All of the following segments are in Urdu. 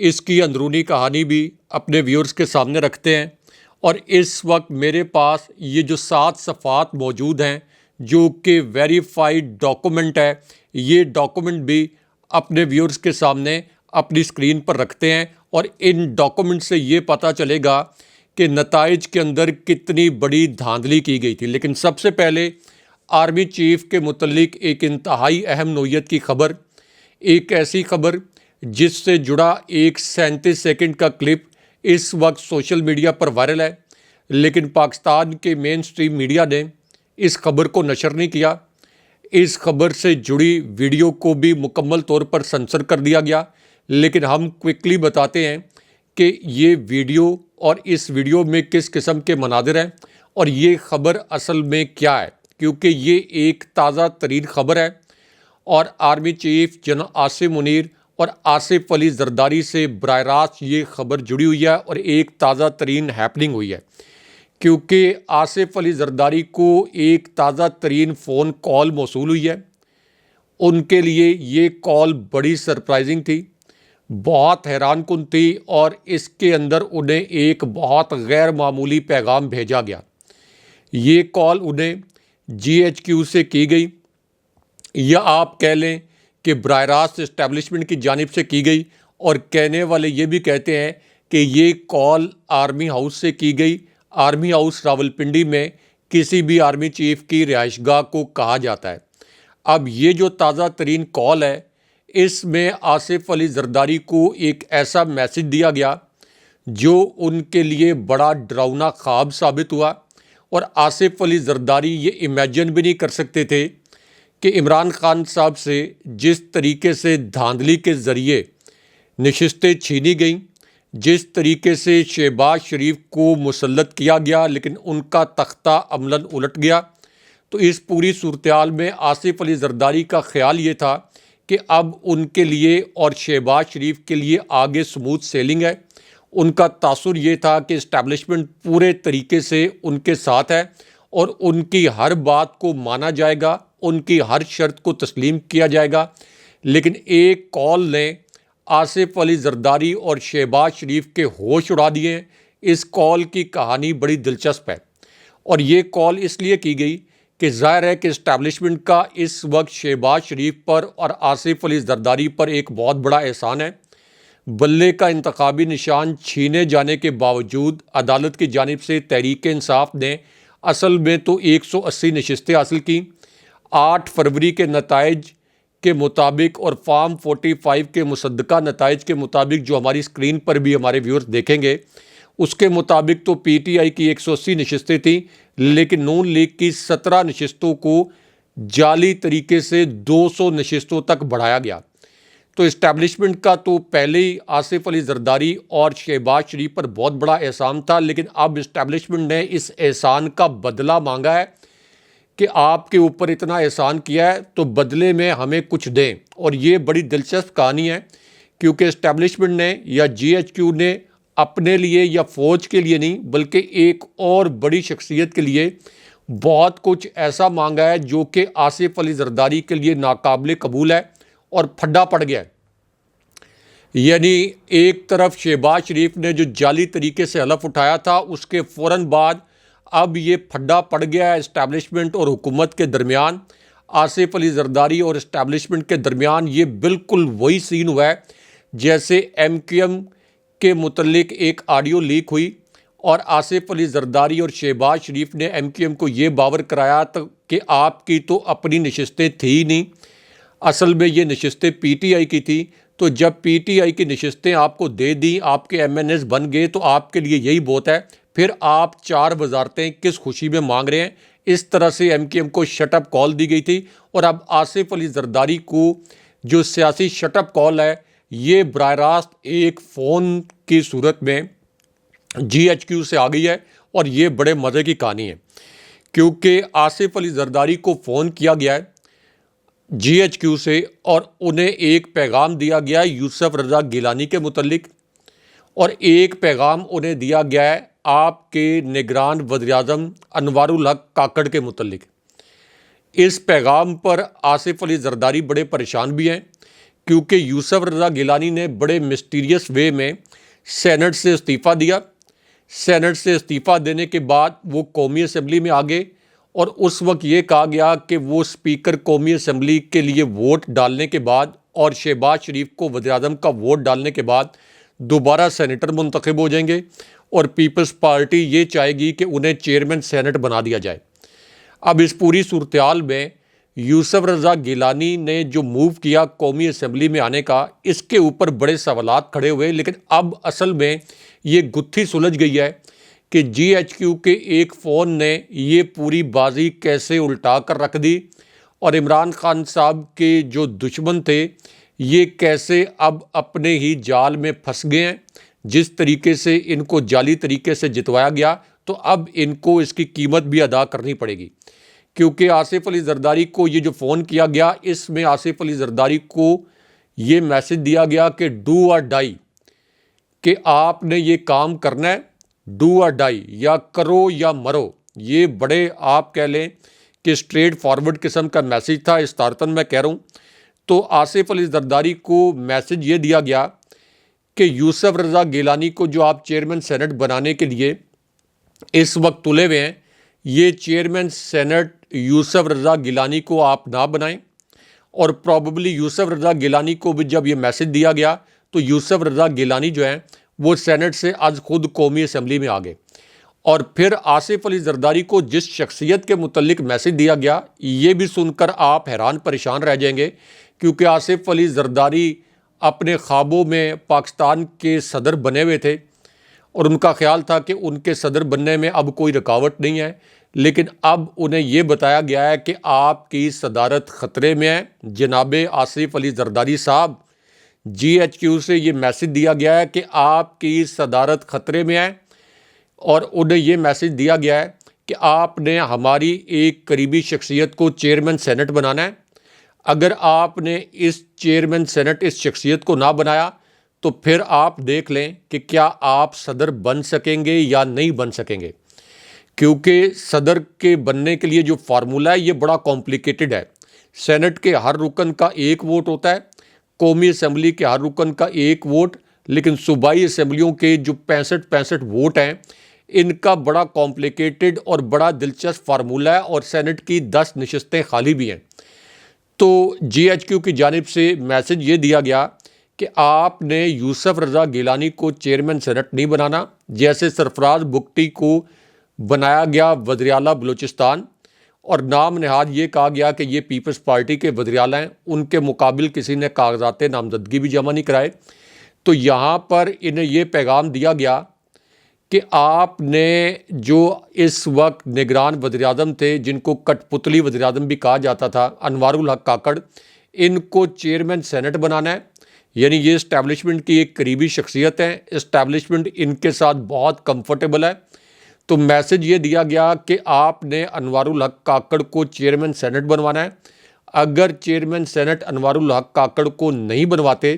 اس کی اندرونی کہانی بھی اپنے ویورز کے سامنے رکھتے ہیں، اور اس وقت میرے پاس یہ جو 7 صفحات موجود ہیں جو کہ ویریفائڈ ڈاکومنٹ ہے، یہ ڈاکومنٹ بھی اپنے ویورز کے سامنے اپنی اسکرین پر رکھتے ہیں، اور ان ڈاکومنٹ سے یہ پتہ چلے گا کہ نتائج کے اندر کتنی بڑی دھاندلی کی گئی تھی۔ لیکن سب سے پہلے آرمی چیف کے متعلق ایک انتہائی اہم نوعیت کی خبر، ایک ایسی خبر جس سے جڑا ایک 37 سیکنڈ کا کلپ اس وقت سوشل میڈیا پر وائرل ہے، لیکن پاکستان کے مین سٹریم میڈیا نے اس خبر کو نشر نہیں کیا۔ اس خبر سے جڑی ویڈیو کو بھی مکمل طور پر سنسر کر دیا گیا، لیکن ہم کوئکلی بتاتے ہیں کہ یہ ویڈیو اور اس ویڈیو میں کس قسم کے مناظر ہیں اور یہ خبر اصل میں کیا ہے، کیونکہ یہ ایک تازہ ترین خبر ہے، اور army chief general Asim Munir اور آصف علی زرداری سے براہ راست یہ خبر جڑی ہوئی ہے اور ایک تازہ ترین ہیپننگ ہوئی ہے، کیونکہ آصف علی زرداری کو ایک تازہ ترین فون کال موصول ہوئی ہے۔ ان کے لیے یہ کال بڑی سرپرائزنگ تھی، بہت حیران کن تھی، اور اس کے اندر انہیں ایک بہت غیر معمولی پیغام بھیجا گیا۔ یہ کال انہیں GHQ سے کی گئی، یا آپ کہہ لیں کہ براہ راست اسٹیبلشمنٹ کی جانب سے کی گئی، اور کہنے والے یہ بھی کہتے ہیں کہ یہ کال آرمی ہاؤس سے کی گئی۔ آرمی ہاؤس راولپنڈی میں کسی بھی آرمی چیف کی رہائش گاہ کو کہا جاتا ہے۔ اب یہ جو تازہ ترین کال ہے، اس میں آصف علی زرداری کو ایک ایسا میسج دیا گیا جو ان کے لیے بڑا ڈراؤنا خواب ثابت ہوا، اور آصف علی زرداری یہ امیجن بھی نہیں کر سکتے تھے کہ عمران خان صاحب سے جس طریقے سے دھاندلی کے ذریعے نشستیں چھینی گئیں، جس طریقے سے شہباز شریف کو مسلط کیا گیا لیکن ان کا تختہ عملاً الٹ گیا، تو اس پوری صورتحال میں آصف علی زرداری کا خیال یہ تھا کہ اب ان کے لیے اور شہباز شریف کے لیے آگے سموتھ سیلنگ ہے۔ ان کا تاثر یہ تھا کہ اسٹیبلشمنٹ پورے طریقے سے ان کے ساتھ ہے، اور ان کی ہر بات کو مانا جائے گا، ان کی ہر شرط کو تسلیم کیا جائے گا۔ لیکن ایک کال نے آصف علی زرداری اور شہباز شریف کے ہوش اڑا دیے ہیں۔ اس کال کی کہانی بڑی دلچسپ ہے، اور یہ کال اس لیے کی گئی کہ ظاہر ہے کہ اسٹیبلشمنٹ کا اس وقت شہباز شریف پر اور آصف علی زرداری پر ایک بہت بڑا احسان ہے۔ بلے کا انتخابی نشان چھینے جانے کے باوجود عدالت کی جانب سے تحریک انصاف نے اصل میں تو 180 نشستیں حاصل کیں۔ 8 فروری کے نتائج کے مطابق اور فارم 45 کے مصدقہ نتائج کے مطابق، جو ہماری اسکرین پر بھی ہمارے ویورز دیکھیں گے، اس کے مطابق تو PTI کی 180 نشستیں تھیں، لیکن نون لیگ کی 17 نشستوں کو جعلی طریقے سے 200 نشستوں تک بڑھایا گیا۔ تو اسٹیبلشمنٹ کا تو پہلے ہی آصف علی زرداری اور شہباز شریف پر بہت بڑا احسان تھا، لیکن اب اسٹیبلشمنٹ نے اس احسان کا بدلہ مانگا ہے کہ آپ کے اوپر اتنا احسان کیا ہے تو بدلے میں ہمیں کچھ دیں۔ اور یہ بڑی دلچسپ کہانی ہے، کیونکہ اسٹیبلشمنٹ نے یا GHQ نے اپنے لیے یا فوج کے لیے نہیں بلکہ ایک اور بڑی شخصیت کے لیے بہت کچھ ایسا مانگا ہے جو کہ آصف علی زرداری کے لیے ناقابل قبول ہے اور پھڈا پڑ گیا ہے۔ یعنی ایک طرف شہباز شریف نے جو جعلی طریقے سے حلف اٹھایا تھا، اس کے فوراً بعد اب یہ پھڈا پڑ گیا ہے اسٹیبلشمنٹ اور حکومت کے درمیان۔ آصف علی زرداری اور اسٹیبلشمنٹ کے درمیان یہ بالکل وہی سین ہوا ہے جیسے MQM کے متعلق ایک آڈیو لیک ہوئی، اور آصف علی زرداری اور شہباز شریف نے MQM کو یہ باور کرایا تھا کہ آپ کی تو اپنی نشستیں تھی ہی نہیں، اصل میں یہ نشستیں PTI کی تھی، تو جب PTI کی نشستیں آپ کو دے دیں، آپ کے MNAs بن گئے، تو آپ کے لیے یہی بہت ہے، پھر آپ 4 وزارتیں کس خوشی میں مانگ رہے ہیں۔ اس طرح سے MQM کو شٹ اپ کال دی گئی تھی، اور اب آصف علی زرداری کو جو سیاسی شٹ اپ کال ہے، یہ براہ راست ایک فون کی صورت میں GHQ سے آ گئی ہے، اور یہ بڑے مزے کی کہانی ہے، کیونکہ آصف علی زرداری کو فون کیا گیا ہے GHQ سے، اور انہیں ایک پیغام دیا گیا ہے یوسف رضا گیلانی کے متعلق، اور ایک پیغام انہیں دیا گیا ہے آپ کے نگران وزیراعظم انوار الحق کاکڑ کے متعلق۔ اس پیغام پر آصف علی زرداری بڑے پریشان بھی ہیں، کیونکہ یوسف رضا گیلانی نے بڑے مسٹیریس وے میں سینٹ سے استعفیٰ دیا. سینٹ سے استعفیٰ دینے کے بعد وہ قومی اسمبلی میں آ گئے اور اس وقت یہ کہا گیا کہ وہ اسپیکر قومی اسمبلی کے لیے ووٹ ڈالنے کے بعد اور شہباز شریف کو وزیر اعظم کا ووٹ ڈالنے کے بعد دوبارہ سینیٹر منتخب ہو جائیں گے اور پیپلز پارٹی یہ چاہے گی کہ انہیں چیئرمین سینٹ بنا دیا جائے. اب اس پوری صورتحال میں یوسف رضا گیلانی نے جو موو کیا قومی اسمبلی میں آنے کا، اس کے اوپر بڑے سوالات کھڑے ہوئے. لیکن اب اصل میں یہ گتھی سلجھ گئی ہے کہ جی ایچ کیو کے ایک فون نے یہ پوری بازی کیسے الٹا کر رکھ دی اور عمران خان صاحب کے جو دشمن تھے یہ کیسے اب اپنے ہی جال میں پھنس گئے ہیں. جس طریقے سے ان کو جعلی طریقے سے جتوایا گیا تو اب ان کو اس کی قیمت بھی ادا کرنی پڑے گی. کیونکہ آصف علی زرداری کو یہ جو فون کیا گیا، اس میں آصف علی زرداری کو یہ میسج دیا گیا کہ ڈو اور ڈائی، کہ آپ نے یہ کام کرنا ہے، ڈو اور ڈائی، یا کرو یا مرو. یہ بڑے آپ کہہ لیں کہ اسٹریٹ فارورڈ قسم کا میسج تھا. استارتاً میں کہہ رہا ہوں تو آصف علی زرداری کو میسج یہ دیا گیا کہ یوسف رضا گیلانی کو جو آپ چیئرمین سینٹ بنانے کے لیے اس وقت تلے ہوئے ہیں، یہ چیئرمین سینٹ یوسف رضا گیلانی کو آپ نہ بنائیں. اور پروبیبلی یوسف رضا گیلانی کو بھی جب یہ میسج دیا گیا تو یوسف رضا گیلانی جو ہیں وہ سینٹ سے از خود قومی اسمبلی میں آ گئے. اور پھر آصف علی زرداری کو جس شخصیت کے متعلق میسج دیا گیا، یہ بھی سن کر آپ حیران پریشان رہ جائیں گے. کیونکہ آصف علی زرداری اپنے خوابوں میں پاکستان کے صدر بنے ہوئے تھے اور ان کا خیال تھا کہ ان کے صدر بننے میں اب کوئی رکاوٹ نہیں ہے. لیکن اب انہیں یہ بتایا گیا ہے کہ آپ کی صدارت خطرے میں ہے. جناب آصف علی زرداری صاحب، جی ایچ کیو سے یہ میسج دیا گیا ہے کہ آپ کی صدارت خطرے میں ہے اور انہیں یہ میسج دیا گیا ہے کہ آپ نے ہماری ایک قریبی شخصیت کو چیئرمین سینٹ بنانا ہے. اگر آپ نے اس چیئرمین سینٹ اس شخصیت کو نہ بنایا تو پھر آپ دیکھ لیں کہ کیا آپ صدر بن سکیں گے یا نہیں بن سکیں گے. کیونکہ صدر کے بننے کے لیے جو فارمولہ ہے یہ بڑا کمپلیکیٹڈ ہے. سینٹ کے ہر رکن کا ایک ووٹ ہوتا ہے، قومی اسمبلی کے ہر رکن کا ایک ووٹ، لیکن صوبائی اسمبلیوں کے جو 65 ووٹ ہیں ان کا بڑا کمپلیکیٹڈ اور بڑا دلچسپ فارمولہ ہے اور سینٹ کی 10 نشستیں خالی بھی ہیں. تو جی ایچ کیو کی جانب سے میسج یہ دیا گیا کہ آپ نے یوسف رضا گیلانی کو چیئرمین سینٹ نہیں بنانا، جیسے سرفراز بگٹی کو بنایا گیا وزیر اعلیٰ بلوچستان اور نام نہاد یہ کہا گیا کہ یہ پیپلز پارٹی کے وزیر اعلیٰ ہیں. ان کے مقابل کسی نے کاغذات نامزدگی بھی جمع نہیں کرائے. تو یہاں پر انہیں یہ پیغام دیا گیا کہ آپ نے جو اس وقت نگران وزیر اعظم تھے، جن کو کٹ پتلی وزیر اعظم بھی کہا جاتا تھا، انوار الحق کاکڑ، ان کو چیئرمین سینٹ بنانا ہے. یعنی یہ اسٹیبلشمنٹ کی ایک قریبی شخصیت ہے، اسٹیبلشمنٹ ان کے ساتھ بہت کمفرٹیبل ہے. تو میسج یہ دیا گیا کہ آپ نے انوار الحق کاکڑ کو چیئرمین سینٹ بنوانا ہے. اگر چیئرمین سینٹ انوار الحق کاکڑ کو نہیں بنواتے،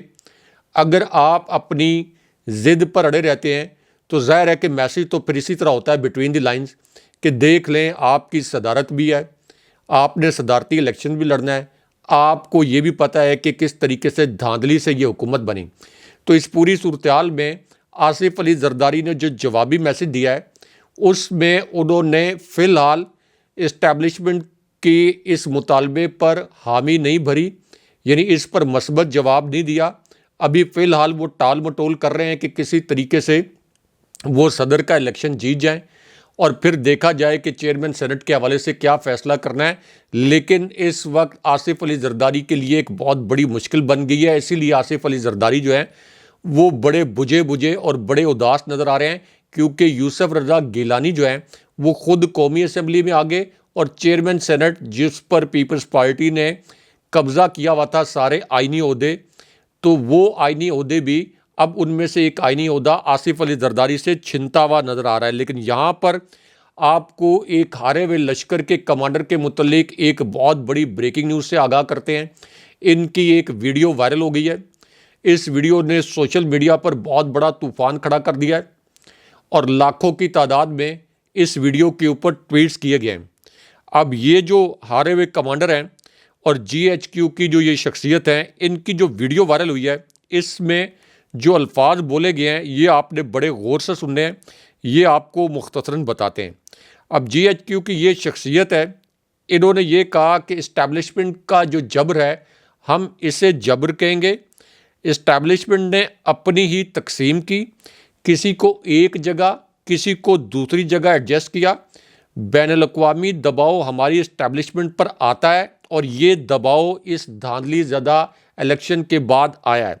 اگر آپ اپنی ضد پر اڑے رہتے ہیں تو ظاہر ہے کہ میسج تو پھر اسی طرح ہوتا ہے بٹوین دی لائنز کہ دیکھ لیں آپ کی صدارت بھی ہے، آپ نے صدارتی الیکشن بھی لڑنا ہے، آپ کو یہ بھی پتہ ہے کہ کس طریقے سے دھاندلی سے یہ حکومت بنی. تو اس پوری صورتحال میں آصف علی زرداری نے جو جوابی میسج دیا ہے اس میں انہوں نے فی الحال اسٹیبلشمنٹ کے اس مطالبے پر حامی نہیں بھری، یعنی اس پر مثبت جواب نہیں دیا. ابھی فی الحال وہ ٹال مٹول کر رہے ہیں کہ کسی طریقے سے وہ صدر کا الیکشن جیت جائیں اور پھر دیکھا جائے کہ چیئرمین سینٹ کے حوالے سے کیا فیصلہ کرنا ہے. لیکن اس وقت آصف علی زرداری کے لیے ایک بہت بڑی مشکل بن گئی ہے. اسی لیے آصف علی زرداری جو ہیں وہ بڑے بجھے اور بڑے اداس نظر آ رہے ہیں، کیونکہ یوسف رضا گیلانی جو ہیں وہ خود قومی اسمبلی میں آگے اور چیئرمین سینٹ جس پر پیپلز پارٹی نے قبضہ کیا ہوا تھا سارے آئینی عہدے، تو وہ آئینی عہدے بھی اب ان میں سے ایک آئینی عہدہ آصف علی زرداری سے چھنتا ہوا نظر آ رہا ہے. لیکن یہاں پر آپ کو ایک ہارے ہوئے لشکر کے کمانڈر کے متعلق ایک بہت بڑی بریکنگ نیوز سے آگاہ کرتے ہیں. ان کی ایک ویڈیو وائرل ہو گئی ہے. اس ویڈیو نے سوشل میڈیا پر بہت بڑا طوفان کھڑا کر دیا ہے اور لاکھوں کی تعداد میں اس ویڈیو کے اوپر ٹویٹس کیے گئے ہیں. اب یہ جو ہارے ہوئے کمانڈر ہیں اور GHQ کی جو یہ شخصیت ہیں، ان کی جو ویڈیو وائرل ہوئی ہے، اس میں جو الفاظ بولے گئے ہیں یہ آپ نے بڑے غور سے سننے ہیں، یہ آپ کو مختصراً بتاتے ہیں۔ اب GHQ کی یہ شخصیت ہے، انہوں نے یہ کہا کہ اسٹیبلشمنٹ کا جو جبر ہے ہم اسے جبر کہیں گے۔ اسٹیبلشمنٹ نے اپنی ہی تقسیم کی، کسی کو ایک جگہ کسی کو دوسری جگہ ایڈجسٹ کیا۔ بین الاقوامی دباؤ ہماری اسٹیبلشمنٹ پر آتا ہے اور یہ دباؤ اس دھاندلی زدہ الیکشن کے بعد آیا ہے۔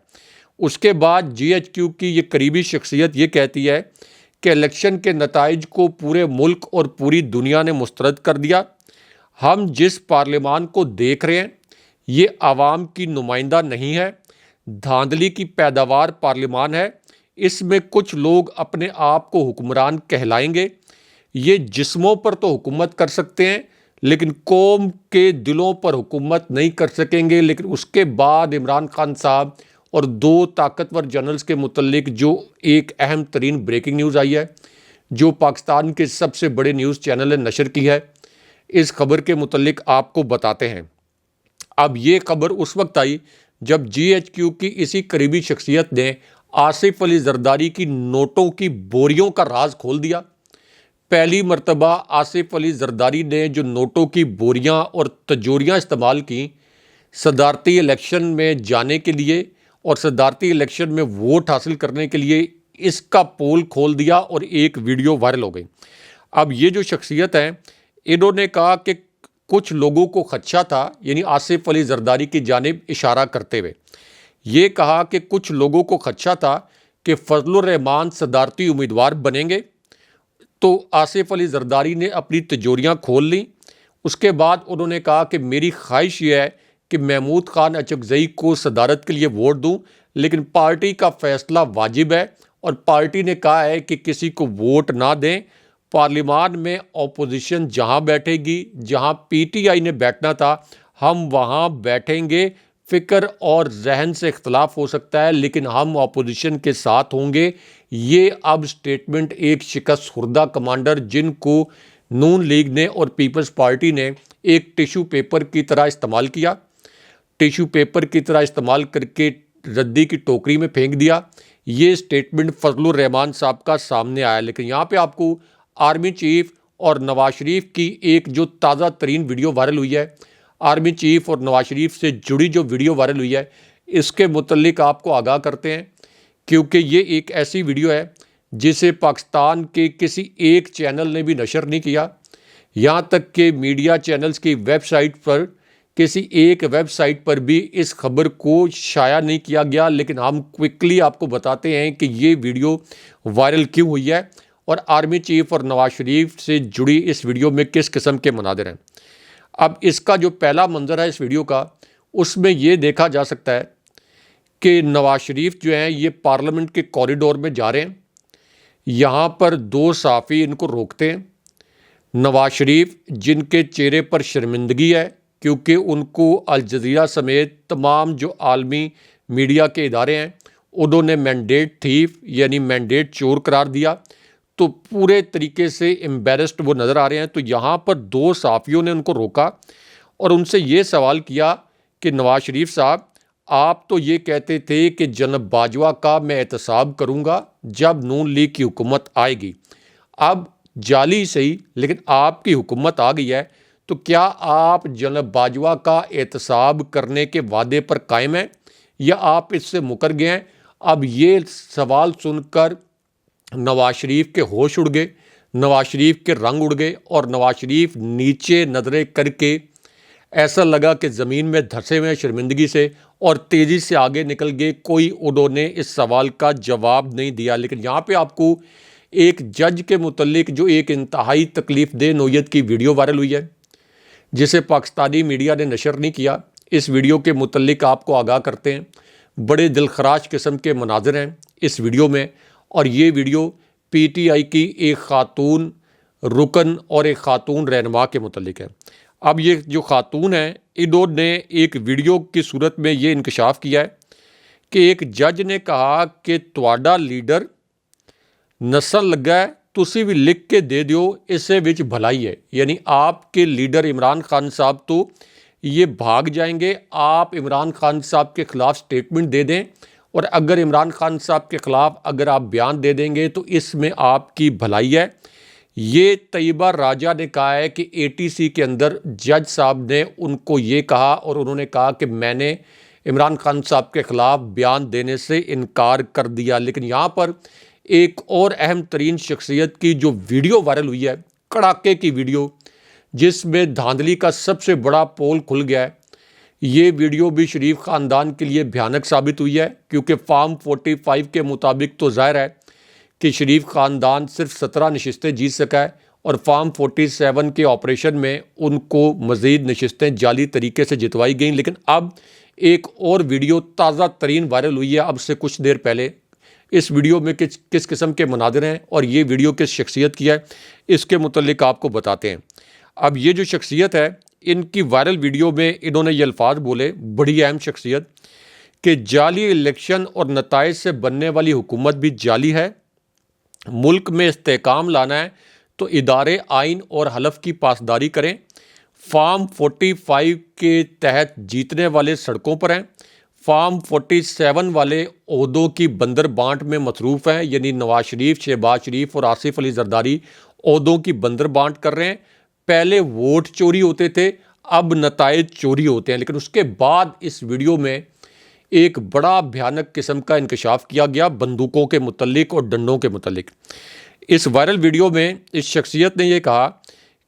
اس کے بعد GHQ کی یہ قریبی شخصیت یہ کہتی ہے کہ الیکشن کے نتائج کو پورے ملک اور پوری دنیا نے مسترد کر دیا۔ ہم جس پارلیمان کو دیکھ رہے ہیں یہ عوام کی نمائندہ نہیں ہے، دھاندلی کی پیداوار پارلیمان ہے۔ اس میں کچھ لوگ اپنے آپ کو حکمران کہلائیں گے، یہ جسموں پر تو حکومت کر سکتے ہیں لیکن قوم کے دلوں پر حکومت نہیں کر سکیں گے۔ لیکن اس کے بعد عمران خان صاحب اور 2 طاقتور جنرلز کے متعلق جو ایک اہم ترین بریکنگ نیوز آئی ہے، جو پاکستان کے سب سے بڑے نیوز چینل نے نشر کی ہے، اس خبر کے متعلق آپ کو بتاتے ہیں۔ اب یہ خبر اس وقت آئی جب GHQ کی اسی قریبی شخصیت نے آصف علی زرداری کی نوٹوں کی بوریوں کا راز کھول دیا۔ پہلی مرتبہ آصف علی زرداری نے جو نوٹوں کی بوریاں اور تجوریاں استعمال کی صدارتی الیکشن میں جانے کے لیے اور صدارتی الیکشن میں ووٹ حاصل کرنے کے لیے، اس کا پول کھول دیا اور ایک ویڈیو وائرل ہو گئی۔ اب یہ جو شخصیت ہیں، انہوں نے کہا کہ کچھ لوگوں کو خدشہ تھا، یعنی آصف علی زرداری کی جانب اشارہ کرتے ہوئے یہ کہا کہ کچھ لوگوں کو خدشہ تھا کہ فضل الرحمان صدارتی امیدوار بنیں گے، تو آصف علی زرداری نے اپنی تجوریاں کھول لیں۔ اس کے بعد انہوں نے کہا کہ میری خواہش یہ ہے کہ محمود خان اچکزئی کو صدارت کے لیے ووٹ دوں، لیکن پارٹی کا فیصلہ واجب ہے اور پارٹی نے کہا ہے کہ کسی کو ووٹ نہ دیں۔ پارلیمان میں اپوزیشن جہاں بیٹھے گی، جہاں PTI نے بیٹھنا تھا، ہم وہاں بیٹھیں گے۔ فکر اور ذہن سے اختلاف ہو سکتا ہے لیکن ہم اپوزیشن کے ساتھ ہوں گے۔ یہ اب سٹیٹمنٹ ایک شکست خوردہ کمانڈر، جن کو نون لیگ نے اور پیپلز پارٹی نے ایک ٹیشو پیپر کی طرح استعمال کیا، ٹیشو پیپر کی طرح استعمال کر کے ردی کی ٹوکری میں پھینک دیا۔ یہ سٹیٹمنٹ فضل الرحمان صاحب کا سامنے آیا۔ لیکن یہاں پہ آپ کو آرمی چیف اور نواز شریف کی ایک جو تازہ ترین ویڈیو وائرل ہوئی ہے، آرمی چیف اور نواز شریف سے جڑی جو ویڈیو وائرل ہوئی ہے، اس کے متعلق آپ کو آگاہ کرتے ہیں، کیونکہ یہ ایک ایسی ویڈیو ہے جسے پاکستان کے کسی ایک چینل نے بھی نشر نہیں کیا، یہاں تک کہ میڈیا چینلز کی ویب سائٹ پر، کسی ایک ویب سائٹ پر بھی اس خبر کو شائع نہیں کیا گیا۔ لیکن ہم کوئکلی آپ کو بتاتے ہیں کہ یہ ویڈیو وائرل کیوں ہوئی ہے اور آرمی چیف اور نواز شریف سے جڑی اس ویڈیو میں کس قسم کے مناظر ہیں۔ اب اس کا جو پہلا منظر ہے اس ویڈیو کا، اس میں یہ دیکھا جا سکتا ہے کہ نواز شریف جو ہیں یہ پارلیمنٹ کے کوریڈور میں جا رہے ہیں، یہاں پر 2 صحافی ان کو روکتے ہیں۔ نواز شریف جن کے چہرے پر شرمندگی ہے کیونکہ ان کو الجزیرہ سمیت تمام جو عالمی میڈیا کے ادارے ہیں انہوں نے مینڈیٹ تھیف یعنی مینڈیٹ چور قرار دیا، تو پورے طریقے سے امبیرسڈ وہ نظر آ رہے ہیں۔ تو یہاں پر 2 صحافیوں نے ان کو روکا اور ان سے یہ سوال کیا کہ نواز شریف صاحب، آپ تو یہ کہتے تھے کہ جناب باجوہ کا میں احتساب کروں گا جب نون لیگ کی حکومت آئے گی، اب جعلی صحیح لیکن آپ کی حکومت آ گئی ہے، تو کیا آپ جناب باجوہ کا احتساب کرنے کے وعدے پر قائم ہیں یا آپ اس سے مکر گئے ہیں؟ اب یہ سوال سن کر نواز شریف کے ہوش اڑ گئے، نواز شریف کے رنگ اڑ گئے اور نواز شریف نیچے نظریں کر کے ایسا لگا کہ زمین میں دھسے ہوئے شرمندگی سے، اور تیزی سے آگے نکل گئے۔ کوئی انہوں نے اس سوال کا جواب نہیں دیا۔ لیکن یہاں پہ آپ کو ایک جج کے متعلق جو ایک انتہائی تکلیف دہ نوعیت کی ویڈیو وائرل ہوئی ہے جسے پاکستانی میڈیا نے نشر نہیں کیا، اس ویڈیو کے متعلق آپ کو آگاہ کرتے ہیں۔ بڑے دلخراش قسم کے مناظر ہیں اس ویڈیو میں، اور یہ ویڈیو PTI کی ایک خاتون رکن اور ایک خاتون رہنما کے متعلق ہے۔ اب یہ جو خاتون ہیں انہوں نے ایک ویڈیو کی صورت میں یہ انکشاف کیا ہے کہ ایک جج نے کہا کہ تواڈا لیڈر نسل لگا ہے، تسی بھی لکھ کے دے دیو، اسے وچ بھلائی ہے، یعنی آپ کے لیڈر عمران خان صاحب تو یہ بھاگ جائیں گے. آپ عمران خان صاحب کے خلاف سٹیٹمنٹ دے دیں, اور اگر عمران خان صاحب کے خلاف اگر آپ بیان دے دیں گے تو اس میں آپ کی بھلائی ہے. یہ طیبہ راجہ نے کہا ہے کہ ATC کے اندر جج صاحب نے ان کو یہ کہا, اور انہوں نے کہا کہ میں نے عمران خان صاحب کے خلاف بیان دینے سے انکار کر دیا. لیکن یہاں پر ایک اور اہم ترین شخصیت کی جو ویڈیو وائرل ہوئی ہے, کڑاکے کی ویڈیو جس میں دھاندلی کا سب سے بڑا پول کھل گیا ہے, یہ ویڈیو بھی شریف خاندان کے لیے بھیانک ثابت ہوئی ہے, کیونکہ فارم 45 کے مطابق تو ظاہر ہے کہ شریف خاندان صرف 17 نشستیں جیت سکا ہے, اور فارم 47 کے آپریشن میں ان کو مزید نشستیں جعلی طریقے سے جتوائی گئیں. لیکن اب ایک اور ویڈیو تازہ ترین وائرل ہوئی ہے اب سے کچھ دیر پہلے. اس ویڈیو میں کس قسم کے مناظر ہیں اور یہ ویڈیو کس شخصیت کی ہے, اس کے متعلق آپ کو بتاتے ہیں. اب یہ جو شخصیت ہے, ان کی وائرل ویڈیو میں انہوں نے یہ الفاظ بولے, بڑی اہم شخصیت, کہ جعلی الیکشن اور نتائج سے بننے والی حکومت بھی جعلی ہے. ملک میں استحکام لانا ہے تو ادارے آئین اور حلف کی پاسداری کریں. فارم 45 کے تحت جیتنے والے سڑکوں پر ہیں. فارم 47 والے عہدوں کی بندر بانٹ میں مصروف ہیں, یعنی نواز شریف, شہباز شریف اور آصف علی زرداری عہدوں کی بندر بانٹ کر رہے ہیں. پہلے ووٹ چوری ہوتے تھے, اب نتائج چوری ہوتے ہیں. لیکن اس کے بعد اس ویڈیو میں ایک بڑا بھیانک قسم کا انکشاف کیا گیا بندوقوں کے متعلق اور ڈنڈوں کے متعلق. اس وائرل ویڈیو میں اس شخصیت نے یہ کہا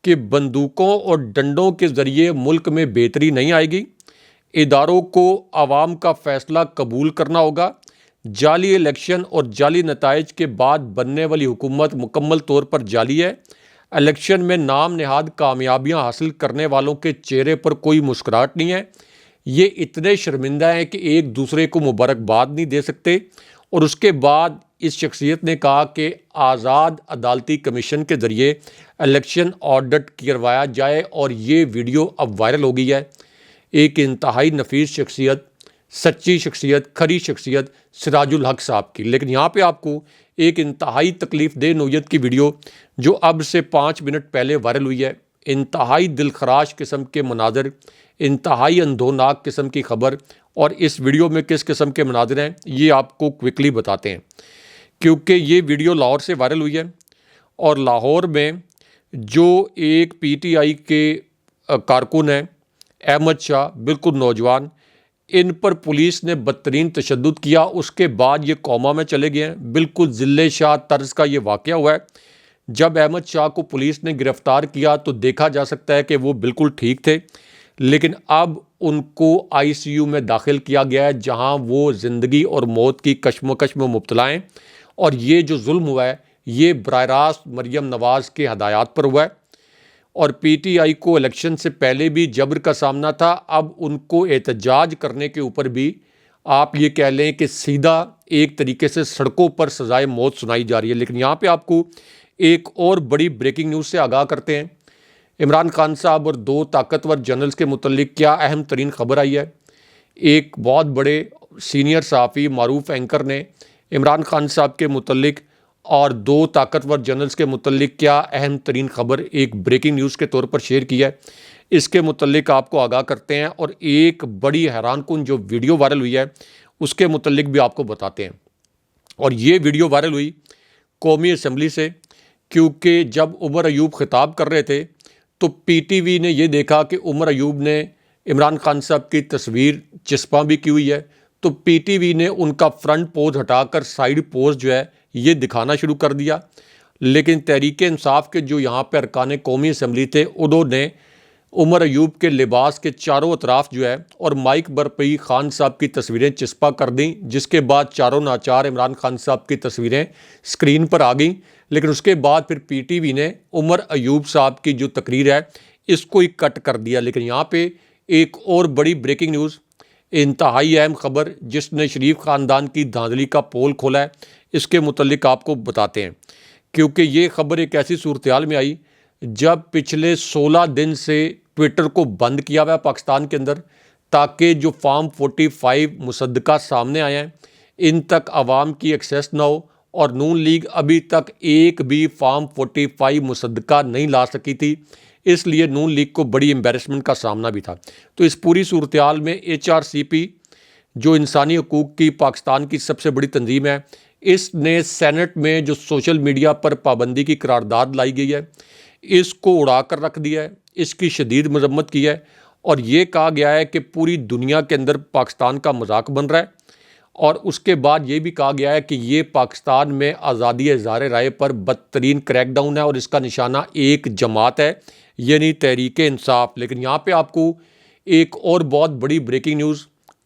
کہ بندوقوں اور ڈنڈوں کے ذریعے ملک میں بہتری نہیں آئے گی, اداروں کو عوام کا فیصلہ قبول کرنا ہوگا. جعلی الیکشن اور جعلی نتائج کے بعد بننے والی حکومت مکمل طور پر جعلی ہے. الیکشن میں نام نہاد کامیابیاں حاصل کرنے والوں کے چہرے پر کوئی مسکراہٹ نہیں ہے. یہ اتنے شرمندہ ہیں کہ ایک دوسرے کو مبارکباد نہیں دے سکتے. اور اس کے بعد اس شخصیت نے کہا کہ آزاد عدالتی کمیشن کے ذریعے الیکشن آڈٹ کروایا جائے, اور یہ ویڈیو اب وائرل ہو گئی ہے. ایک انتہائی نفیس شخصیت, سچی شخصیت, کھری شخصیت سراج الحق صاحب کی. لیکن یہاں پہ آپ کو ایک انتہائی تکلیف دہ نوعیت کی ویڈیو جو اب سے 5 منٹ پہلے وائرل ہوئی ہے, انتہائی دلخراش قسم کے مناظر, انتہائی اندھوناک قسم کی خبر, اور اس ویڈیو میں کس قسم کے مناظر ہیں یہ آپ کو کوئکلی بتاتے ہیں. کیونکہ یہ ویڈیو لاہور سے وائرل ہوئی ہے, اور لاہور میں جو ایک PTI کے کارکن ہیں احمد شاہ, بالکل نوجوان, ان پر پولیس نے بدترین تشدد کیا. اس کے بعد یہ کوما میں چلے گئے ہیں. بالکل ذلِ شاہ طرز کا یہ واقعہ ہوا ہے. جب احمد شاہ کو پولیس نے گرفتار کیا تو دیکھا جا سکتا ہے کہ وہ بالکل ٹھیک تھے, لیکن اب ان کو ICU میں داخل کیا گیا ہے, جہاں وہ زندگی اور موت کی کشمکش میں مبتلا ہیں. اور یہ جو ظلم ہوا ہے یہ براہ راست مریم نواز کے ہدایات پر ہوا ہے. اور PTI کو الیکشن سے پہلے بھی جبر کا سامنا تھا, اب ان کو احتجاج کرنے کے اوپر بھی آپ یہ کہہ لیں کہ سیدھا ایک طریقے سے سڑکوں پر سزائے موت سنائی جا رہی ہے. لیکن یہاں پہ آپ کو ایک اور بڑی بریکنگ نیوز سے آگاہ کرتے ہیں. عمران خان صاحب اور 2 طاقتور جنرلز کے متعلق کیا اہم ترین خبر آئی ہے. ایک بہت بڑے سینئر صحافی, معروف اینکر نے عمران خان صاحب کے متعلق اور 2 طاقتور جنرلز کے متعلق کیا اہم ترین خبر ایک بریکنگ نیوز کے طور پر شیئر کی ہے. اس کے متعلق آپ کو آگاہ کرتے ہیں, اور ایک بڑی حیران کن جو ویڈیو وائرل ہوئی ہے اس کے متعلق بھی آپ کو بتاتے ہیں. اور یہ ویڈیو وائرل ہوئی قومی اسمبلی سے, کیونکہ جب عمر ایوب خطاب کر رہے تھے تو PTV نے یہ دیکھا کہ عمر ایوب نے عمران خان صاحب کی تصویر چسپاں بھی کی ہوئی ہے, تو PTV نے ان کا فرنٹ پوز ہٹا کر سائیڈ پوز جو ہے یہ دکھانا شروع کر دیا. لیکن تحریک انصاف کے جو یہاں پہ ارکان قومی اسمبلی تھے انہوں نے عمر ایوب کے لباس کے چاروں اطراف جو ہے اور مائک برپئی خان صاحب کی تصویریں چسپاں کر دیں, جس کے بعد چاروں ناچار عمران خان صاحب کی تصویریں سکرین پر آ گئیں. لیکن اس کے بعد پھر PTV نے عمر ایوب صاحب کی جو تقریر ہے اس کو ہی کٹ کر دیا. لیکن یہاں پہ ایک اور بڑی بریکنگ نیوز, انتہائی اہم خبر جس نے شریف خاندان کی دھاندلی کا پول کھولا ہے, اس کے متعلق آپ کو بتاتے ہیں. کیونکہ یہ خبر ایک ایسی صورتحال میں آئی جب پچھلے 16 دن سے ٹویٹر کو بند کیا ہوا ہے پاکستان کے اندر, تاکہ جو فارم 45 مصدقہ سامنے آئے ہیں ان تک عوام کی ایکسیس نہ ہو. اور نون لیگ ابھی تک ایک بھی فارم 45 مصدقہ نہیں لا سکی تھی. اس لیے نون لیگ کو بڑی امبیرسمنٹ کا سامنا بھی تھا۔ تو اس پوری صورتحال میں HRCP جو انسانی حقوق کی پاکستان کی سب سے بڑی تنظیم ہے، اس نے سینٹ میں جو سوشل میڈیا پر پابندی کی قرارداد لائی گئی ہے اس کو اڑا کر رکھ دیا ہے، اس کی شدید مذمت کی ہے، اور یہ کہا گیا ہے کہ پوری دنیا کے اندر پاکستان کا مذاق بن رہا ہے، اور اس کے بعد یہ بھی کہا گیا ہے کہ یہ پاکستان میں آزادی اظہار رائے پر بدترین کریک ڈاؤن ہے، اور اس کا نشانہ ایک جماعت ہے، یعنی تحریک انصاف۔ لیکن یہاں پہ آپ کو ایک اور بہت بڑی بریکنگ نیوز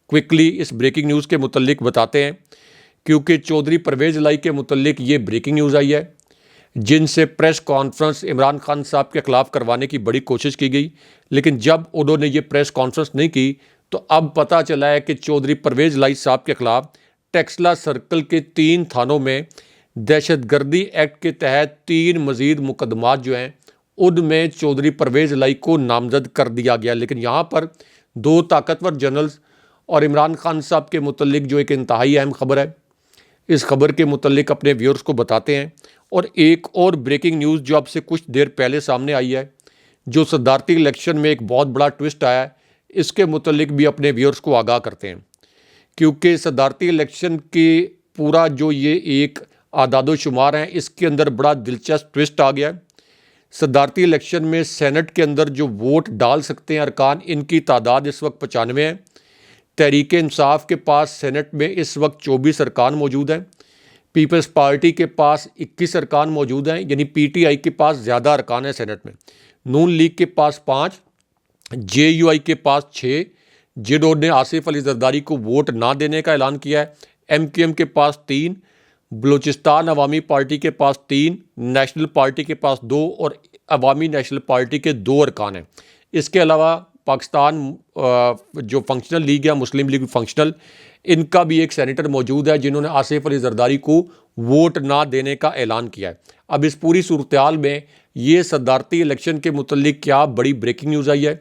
کوئکلی اس بریکنگ نیوز کے متعلق بتاتے ہیں، کیونکہ چودھری پرویز الہی کے متعلق یہ بریکنگ نیوز آئی ہے، جن سے پریس کانفرنس عمران خان صاحب کے خلاف کروانے کی بڑی کوشش کی گئی، لیکن جب انہوں نے یہ پریس کانفرنس نہیں کی تو اب پتہ چلا ہے کہ چودھری پرویز الہی صاحب کے خلاف ٹیکسلا سرکل کے 3 تھانوں میں دہشت گردی ایکٹ کے تحت 3 مزید مقدمات جو ہیں ان میں چودھری پرویز الہی کو نامزد کر دیا گیا۔ لیکن یہاں پر 2 طاقتور جنرلز اور عمران خان صاحب کے متعلق جو ایک انتہائی اہم خبر ہے، اس خبر کے متعلق اپنے ویورز کو بتاتے ہیں۔ اور ایک اور بریکنگ نیوز جو اب سے کچھ دیر پہلے سامنے آئی ہے، جو صدارتی الیکشن میں ایک بہت بڑا ٹوسٹ آیا ہے، اس کے متعلق بھی اپنے ویورز کو آگاہ کرتے ہیں، کیونکہ صدارتی الیکشن کی پورا جو یہ ایک اعداد و شمار ہیں اس کے اندر بڑا دلچسپ ٹوسٹ آ گیا ہے۔ صدارتی الیکشن میں سینٹ کے اندر جو ووٹ ڈال سکتے ہیں ارکان، ان کی تعداد اس وقت 95 ہے۔ تحریک انصاف کے پاس سینٹ میں اس وقت 24 ارکان موجود ہیں، پیپلز پارٹی کے پاس 21 ارکان موجود ہیں، یعنی PTI کے پاس زیادہ ارکان ہیں سینٹ میں، نون لیگ کے پاس 5، JUI کے پاس 6 جنہوں نے آصف علی زرداری کو ووٹ نہ دینے کا اعلان کیا ہے، MQM کے پاس 3، بلوچستان عوامی پارٹی کے پاس 3، نیشنل پارٹی کے پاس 2 اور عوامی نیشنل پارٹی کے 2 ارکان ہیں۔ اس کے علاوہ پاکستان جو فنکشنل لیگ ہے، مسلم لیگ فنکشنل، ان کا بھی ایک سینیٹر موجود ہے جنہوں نے آصف علی زرداری کو ووٹ نہ دینے کا اعلان کیا ہے۔ اب اس پوری صورتحال میں یہ صدارتی الیکشن کے متعلق کیا بڑی بریکنگ نیوز آئی ہے،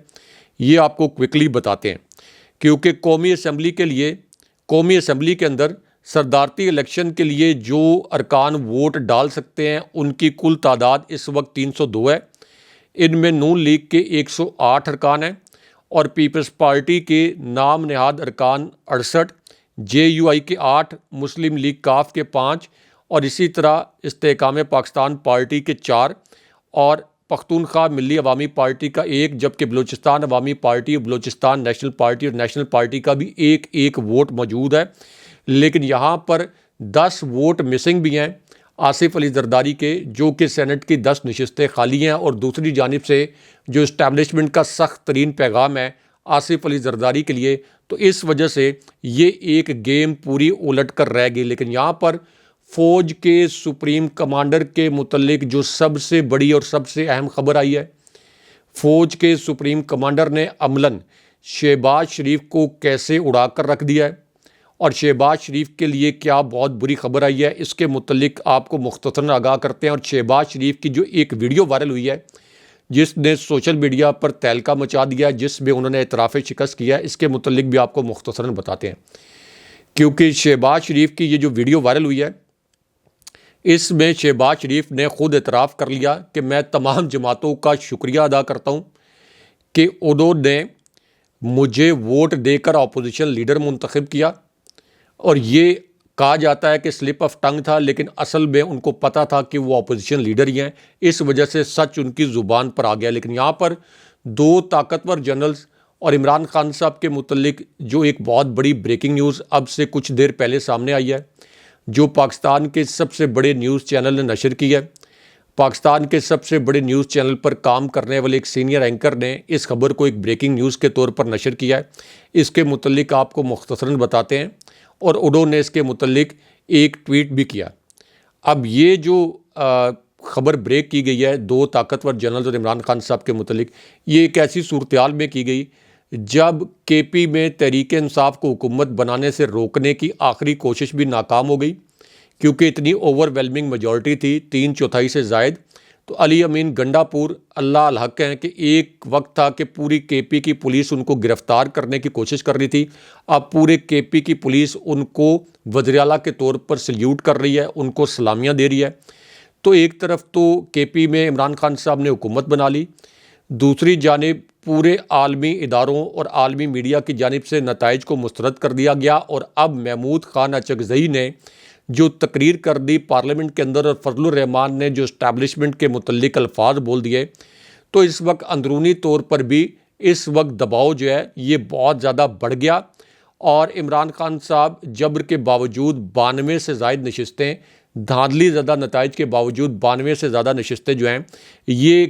یہ آپ کو کوئکلی بتاتے ہیں، کیونکہ قومی اسمبلی کے اندر صدارتی الیکشن کے لیے جو ارکان ووٹ ڈال سکتے ہیں ان کی کل تعداد اس وقت 302 ہے۔ ان میں نون لیگ کے 108 ارکان ہیں اور پیپلز پارٹی کے نام نہاد ارکان 68، JUI کے 8، مسلم لیگ کاف کے 5 اور اسی طرح استحکام پاکستان پارٹی کے 4 اور پختونخوا ملی عوامی پارٹی کا 1، جبکہ بلوچستان عوامی پارٹی، بلوچستان نیشنل پارٹی اور نیشنل پارٹی کا بھی ایک ووٹ موجود ہے۔ لیکن یہاں پر 10 ووٹ مسنگ بھی ہیں آصف علی زرداری کے، جو کہ سینٹ کی 10 نشستیں خالی ہیں، اور دوسری جانب سے جو اسٹیبلشمنٹ کا سخت ترین پیغام ہے آصف علی زرداری کے لیے، تو اس وجہ سے یہ ایک گیم پوری الٹ کر رہ گئی۔ لیکن یہاں پر فوج کے سپریم کمانڈر کے متعلق جو سب سے بڑی اور سب سے اہم خبر آئی ہے، فوج کے سپریم کمانڈر نے عملاً شہباز شریف کو کیسے اڑا کر رکھ دیا ہے، اور شہباز شریف کے لیے کیا بہت بری خبر آئی ہے، اس کے متعلق آپ کو مختصراً آگاہ کرتے ہیں۔ اور شہباز شریف کی جو ایک ویڈیو وائرل ہوئی ہے جس نے سوشل میڈیا پر تہلکہ مچا دیا، جس میں انہوں نے اعتراف شکست کیا ہے، اس کے متعلق بھی آپ کو مختصراً بتاتے ہیں، کیونکہ شہباز شریف کی یہ جو ویڈیو وائرل ہوئی ہے اس میں شہباز شریف نے خود اعتراف کر لیا کہ میں تمام جماعتوں کا شکریہ ادا کرتا ہوں کہ انہوں نے مجھے ووٹ دے کر اپوزیشن لیڈر منتخب کیا، اور یہ کہا جاتا ہے کہ سلپ آف ٹنگ تھا، لیکن اصل میں ان کو پتہ تھا کہ وہ اپوزیشن لیڈر ہی ہیں، اس وجہ سے سچ ان کی زبان پر آ گیا۔ لیکن یہاں پر 2 طاقتور جنرلز اور عمران خان صاحب کے متعلق جو ایک بہت بڑی بریکنگ نیوز اب سے کچھ دیر پہلے سامنے آئی ہے، جو پاکستان کے سب سے بڑے نیوز چینل نے نشر کی ہے۔ پاکستان کے سب سے بڑے نیوز چینل پر کام کرنے والے ایک سینئر اینکر نے اس خبر کو ایک بریکنگ نیوز کے طور پر نشر کیا ہے، اس کے متعلق آپ کو مختصراً بتاتے ہیں، اور انہوں نے اس کے متعلق ایک ٹویٹ بھی کیا۔ اب یہ جو خبر بریک کی گئی ہے 2 طاقتور جنرلز اور عمران خان صاحب کے متعلق، یہ ایک ایسی صورتحال میں کی گئی جب KP میں تحریک انصاف کو حکومت بنانے سے روکنے کی آخری کوشش بھی ناکام ہو گئی، کیونکہ اتنی اوور ویلمنگ میجورٹی تھی، 3/4 سے زائد۔ تو علی امین گنڈا پور اللہ الحق ہیں کہ ایک وقت تھا کہ پوری KP کی پولیس ان کو گرفتار کرنے کی کوشش کر رہی تھی، اب پورے KP کی پولیس ان کو وزیر اعلیٰ کے طور پر سلیوٹ کر رہی ہے، ان کو سلامیاں دے رہی ہے۔ تو ایک طرف تو KP میں عمران خان صاحب نے حکومت بنا لی، دوسری جانب پورے عالمی اداروں اور عالمی میڈیا کی جانب سے نتائج کو مسترد کر دیا گیا، اور اب محمود خان اچکزئی نے جو تقریر کر دی پارلیمنٹ کے اندر اور فضل الرحمان نے جو اسٹیبلشمنٹ کے متعلق الفاظ بول دیے، تو اس وقت اندرونی طور پر بھی اس وقت دباؤ جو ہے یہ بہت زیادہ بڑھ گیا، اور عمران خان صاحب جبر کے باوجود 92 سے زائد نشستیں، دھاندلی زدہ نتائج کے باوجود 92 سے زیادہ نشستیں جو ہیں یہ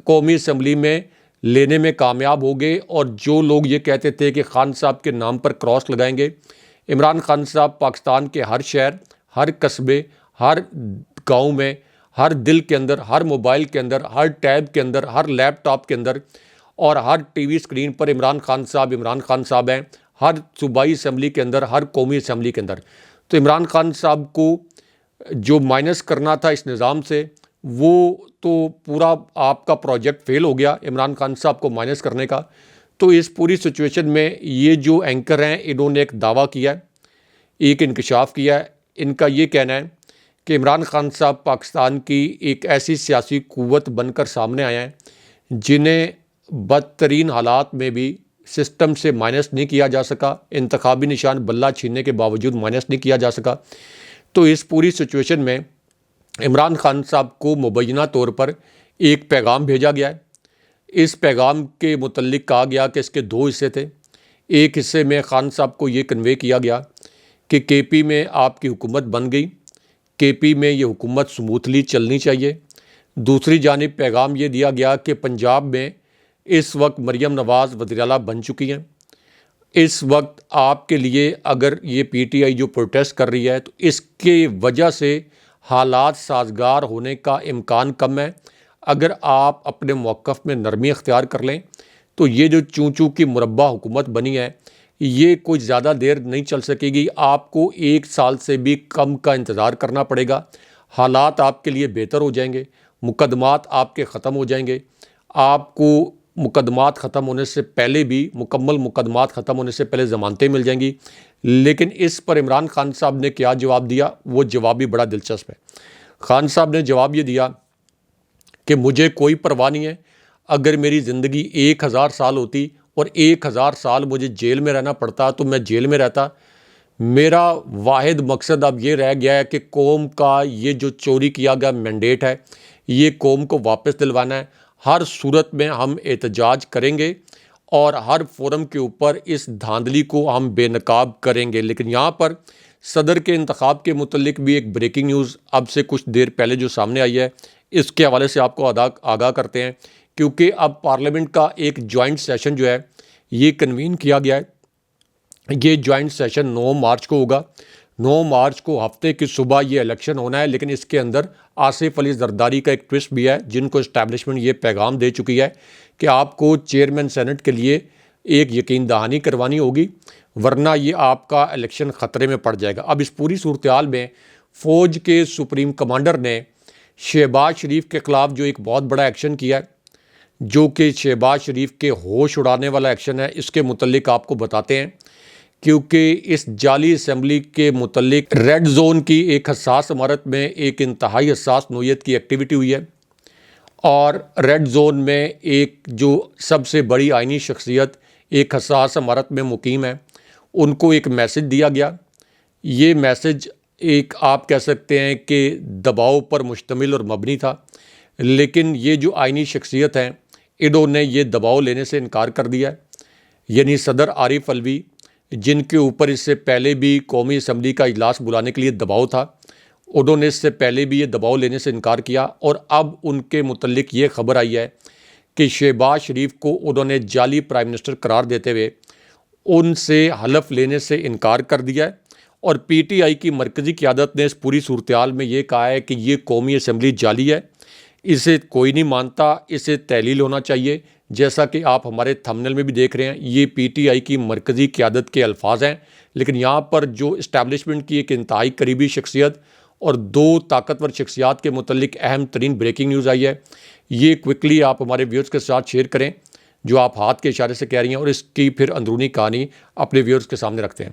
قومی اسمبلی میں لینے میں کامیاب ہو گئے۔ اور جو لوگ یہ کہتے تھے کہ خان صاحب کے نام پر کراس لگائیں گے، عمران خان صاحب پاکستان کے ہر شہر، ہر قصبے، ہر گاؤں میں، ہر دل کے اندر، ہر موبائل کے اندر، ہر ٹیب کے اندر، ہر لیپ ٹاپ کے اندر اور ہر ٹی وی اسکرین پر عمران خان صاحب ہیں، ہر صوبائی اسمبلی کے اندر، ہر قومی اسمبلی کے اندر۔ تو عمران خان صاحب کو جو مائنس کرنا تھا اس نظام سے، وہ تو پورا آپ کا پروجیکٹ فیل ہو گیا عمران خان صاحب کو مائنس کرنے کا۔ تو اس پوری سچویشن میں یہ جو اینکر ہیں انہوں نے ایک دعویٰ کیا ہے، ایک انکشاف کیا ہے۔ ان کا یہ کہنا ہے کہ عمران خان صاحب پاکستان کی ایک ایسی سیاسی قوت بن کر سامنے آیا ہے جنہیں بدترین حالات میں بھی سسٹم سے مائنس نہیں کیا جا سکا، انتخابی نشان بلہ چھیننے کے باوجود مائنس نہیں کیا جا سکا۔ تو اس پوری سچویشن میں عمران خان صاحب کو مبینہ طور پر ایک پیغام بھیجا گیا ہے۔ اس پیغام کے متعلق کہا گیا کہ اس کے دو حصے تھے۔ ایک حصے میں خان صاحب کو یہ کنوے کیا گیا کہ کے پی میں آپ کی حکومت بن گئی، کے پی میں یہ حکومت سموتھلی چلنی چاہیے۔ دوسری جانب پیغام یہ دیا گیا کہ پنجاب میں اس وقت مریم نواز وزیر اعلیٰ بن چکی ہیں، اس وقت آپ کے لیے اگر یہ پی ٹی آئی جو پروٹیسٹ کر رہی ہے تو اس کی وجہ سے حالات سازگار ہونے کا امکان کم ہے۔ اگر آپ اپنے موقف میں نرمی اختیار کر لیں تو یہ جو چوں کی مربع حکومت بنی ہے یہ کوئی زیادہ دیر نہیں چل سکے گی، آپ کو 1 سال سے بھی کم کا انتظار کرنا پڑے گا۔ حالات آپ کے لیے بہتر ہو جائیں گے، مقدمات آپ کے ختم ہو جائیں گے، آپ کو مقدمات ختم ہونے سے پہلے بھی مکمل مقدمات ختم ہونے سے پہلے ضمانتیں مل جائیں گی۔ لیکن اس پر عمران خان صاحب نے کیا جواب دیا، وہ جواب بھی بڑا دلچسپ ہے۔ خان صاحب نے جواب یہ دیا کہ مجھے کوئی پرواہ نہیں ہے، اگر میری زندگی 1000 سال ہوتی اور 1000 سال مجھے جیل میں رہنا پڑتا تو میں جیل میں رہتا۔ میرا واحد مقصد اب یہ رہ گیا ہے کہ قوم کا یہ جو چوری کیا گیا مینڈیٹ ہے یہ قوم کو واپس دلوانا ہے۔ ہر صورت میں ہم احتجاج کریں گے اور ہر فورم کے اوپر اس دھاندلی کو ہم بے نقاب کریں گے۔ لیکن یہاں پر صدر کے انتخاب کے متعلق بھی ایک بریکنگ نیوز اب سے کچھ دیر پہلے جو سامنے آئی ہے، اس کے حوالے سے آپ کو آگاہ کرتے ہیں، کیونکہ اب پارلیمنٹ کا ایک جوائنٹ سیشن جو ہے یہ کنوین کیا گیا ہے۔ یہ جوائنٹ سیشن 9 مارچ کو ہوگا۔ 9 مارچ کو ہفتے کی صبح یہ الیکشن ہونا ہے، لیکن اس کے اندر آصف علی زرداری کا ایک ٹوسٹ بھی ہے، جن کو اسٹیبلشمنٹ یہ پیغام دے چکی ہے کہ آپ کو چیئرمین سینٹ کے لیے ایک یقین دہانی کروانی ہوگی، ورنہ یہ آپ کا الیکشن خطرے میں پڑ جائے گا۔ اب اس پوری صورتحال میں فوج کے سپریم کمانڈر نے شہباز شریف کے خلاف جو ایک بہت بڑا ایکشن کیا ہے، جو کہ شہباز شریف کے ہوش اڑانے والا ایکشن ہے، اس کے متعلق آپ کو بتاتے ہیں، کیونکہ اس جعلی اسمبلی کے متعلق ریڈ زون کی ایک حساس عمارت میں ایک انتہائی حساس نوعیت کی ایکٹیویٹی ہوئی ہے، اور ریڈ زون میں ایک جو سب سے بڑی آئینی شخصیت ایک حساس عمارت میں مقیم ہے، ان کو ایک میسج دیا گیا۔ یہ میسج ایک آپ کہہ سکتے ہیں کہ دباؤ پر مشتمل اور مبنی تھا، لیکن یہ جو آئینی شخصیت ہیں انہوں نے یہ دباؤ لینے سے انکار کر دیا ہے، یعنی صدر عارف علوی، جن کے اوپر اس سے پہلے بھی قومی اسمبلی کا اجلاس بلانے کے لیے دباؤ تھا، انہوں نے اس سے پہلے بھی یہ دباؤ لینے سے انکار کیا، اور اب ان کے متعلق یہ خبر آئی ہے کہ شہباز شریف کو انہوں نے جعلی پرائم منسٹر قرار دیتے ہوئے ان سے حلف لینے سے انکار کر دیا ہے، اور پی ٹی آئی کی مرکزی قیادت نے اس پوری صورتحال میں یہ کہا ہے کہ یہ قومی اسمبلی جعلی ہے، اسے کوئی نہیں مانتا، اسے تحلیل ہونا چاہیے۔ جیسا کہ آپ ہمارے تھمبنیل میں بھی دیکھ رہے ہیں، یہ پی ٹی آئی کی مرکزی قیادت کے الفاظ ہیں، لیکن یہاں پر جو اسٹیبلشمنٹ کی ایک انتہائی قریبی شخصیت اور 2 طاقتور شخصیات کے متعلق اہم ترین بریکنگ نیوز آئی ہے، یہ کوئکلی آپ ہمارے ویورز کے ساتھ شیئر کریں جو آپ ہاتھ کے اشارے سے کہہ رہی ہیں، اور اس کی پھر اندرونی کہانی اپنے ویورز کے سامنے رکھتے ہیں۔